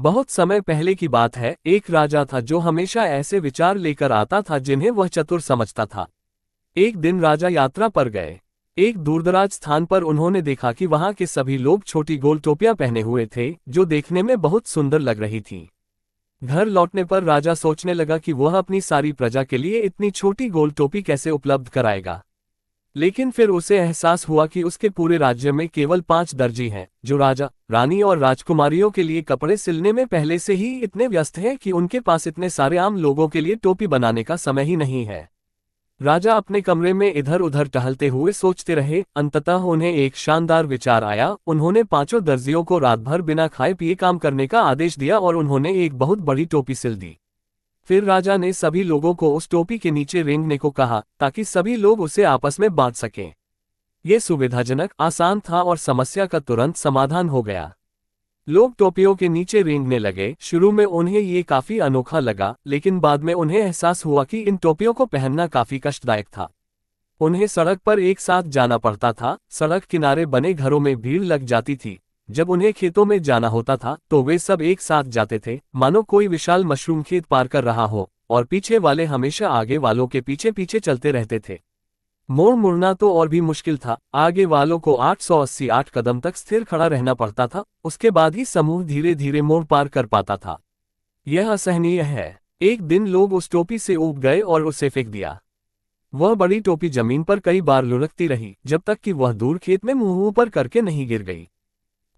बहुत समय पहले की बात है, एक राजा था जो हमेशा ऐसे विचार लेकर आता था जिन्हें वह चतुर समझता था। एक दिन राजा यात्रा पर गए। एक दूरदराज स्थान पर उन्होंने देखा कि वहां के सभी लोग छोटी गोल टोपियां पहने हुए थे, जो देखने में बहुत सुंदर लग रही थी। घर लौटने पर राजा सोचने लगा कि वह अपनी सारी प्रजा के लिए इतनी छोटी गोल टोपी कैसे उपलब्ध कराएगा। लेकिन फिर उसे एहसास हुआ कि उसके पूरे राज्य में केवल 5 दर्जी हैं, जो राजा, रानी और राजकुमारियों के लिए कपड़े सिलने में पहले से ही इतने व्यस्त हैं कि उनके पास इतने सारे आम लोगों के लिए टोपी बनाने का समय ही नहीं है। राजा अपने कमरे में इधर उधर टहलते हुए सोचते रहे। अंततः उन्हें एक शानदार विचार आया। उन्होंने 5 दर्जियों को रात भर बिना खाए पिए काम करने का आदेश दिया और उन्होंने एक बहुत बड़ी टोपी सिल दी। फिर राजा ने सभी लोगों को उस टोपी के नीचे रेंगने को कहा, ताकि सभी लोग उसे आपस में बांट सकें। यह सुविधाजनक, आसान था और समस्या का तुरंत समाधान हो गया। लोग टोपियों के नीचे रेंगने लगे। शुरू में उन्हें ये काफी अनोखा लगा, लेकिन बाद में उन्हें एहसास हुआ कि इन टोपियों को पहनना काफी कष्टदायक था। उन्हें सड़क पर एक साथ जाना पड़ता था। सड़क किनारे बने घरों में भीड़ लग जाती थी। जब उन्हें खेतों में जाना होता था तो वे सब एक साथ जाते थे, मानो कोई विशाल मशरूम खेत पार कर रहा हो, और पीछे वाले हमेशा आगे वालों के पीछे पीछे चलते रहते थे। मोड़ मुड़ना तो और भी मुश्किल था। आगे वालों को 888 कदम तक स्थिर खड़ा रहना पड़ता था, उसके बाद ही समूह धीरे धीरे मोड़ पार कर पाता था। यह असहनीय है। एक दिन लोग उस टोपी से ऊब गए और उसे फेंक दिया। वह बड़ी टोपी जमीन पर कई बार लुढ़कती रही, जब तक कि वह दूर खेत में मुंह ऊपर करके नहीं गिर गई।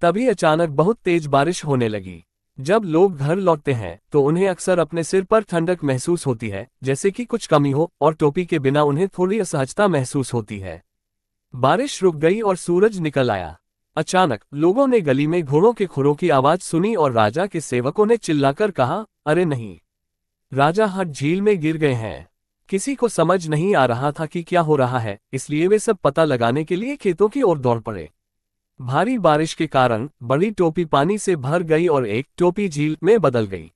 तभी अचानक बहुत तेज बारिश होने लगी। जब लोग घर लौटते हैं तो उन्हें अक्सर अपने सिर पर ठंडक महसूस होती है, जैसे कि कुछ कमी हो, और टोपी के बिना उन्हें थोड़ी असहजता महसूस होती है। बारिश रुक गई और सूरज निकल आया। अचानक लोगों ने गली में घोड़ों के खुरों की आवाज सुनी और राजा के सेवकों ने चिल्लाकर कहा, अरे नहीं, राजा हट झील में गिर गए हैं। किसी को समझ नहीं आ रहा था कि क्या हो रहा है, इसलिए वे सब पता लगाने के लिए खेतों की ओर दौड़ पड़े। भारी बारिश के कारण बड़ी टोपी पानी से भर गई और एक टोपी झील में बदल गई।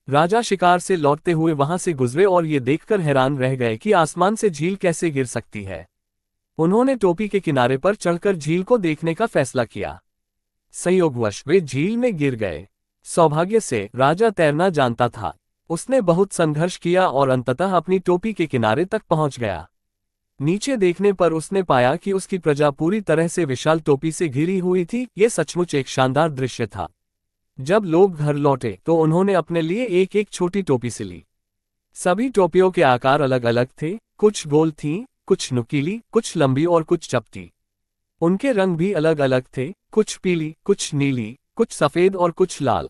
राजा शिकार से लौटते हुए वहां से गुजरे और ये देखकर हैरान रह गए कि आसमान से झील कैसे गिर सकती है। उन्होंने टोपी के किनारे पर चढ़कर झील को देखने का फैसला किया। संयोगवश वे झील में गिर गए। सौभाग्य से राजा तैरना जानता था। उसने बहुत संघर्ष किया और अंततः अपनी टोपी के किनारे तक पहुंच गया। नीचे देखने पर उसने पाया कि उसकी प्रजा पूरी तरह से विशाल टोपी से घिरी हुई थी। यह सचमुच एक शानदार दृश्य था। जब लोग घर लौटे तो उन्होंने अपने लिए एक एक छोटी टोपी सिली। सभी टोपियों के आकार अलग अलग थे। कुछ गोल थीं, कुछ नुकीली, कुछ लंबी और कुछ चपटी। उनके रंग भी अलग अलग थे, कुछ पीली, कुछ नीली, कुछ सफेद और कुछ लाल।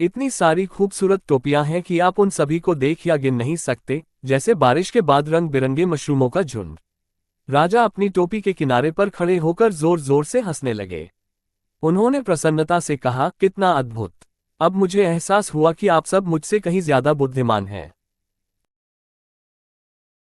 इतनी सारी खूबसूरत टोपियां हैं कि आप उन सभी को देख या गिन नहीं सकते, जैसे बारिश के बाद रंग बिरंगे मशरूमों का झुंड। राजा अपनी टोपी के किनारे पर खड़े होकर जोर जोर से हंसने लगे। उन्होंने प्रसन्नता से कहा, कितना अद्भुत! अब मुझे एहसास हुआ कि आप सब मुझसे कहीं ज्यादा बुद्धिमान हैं।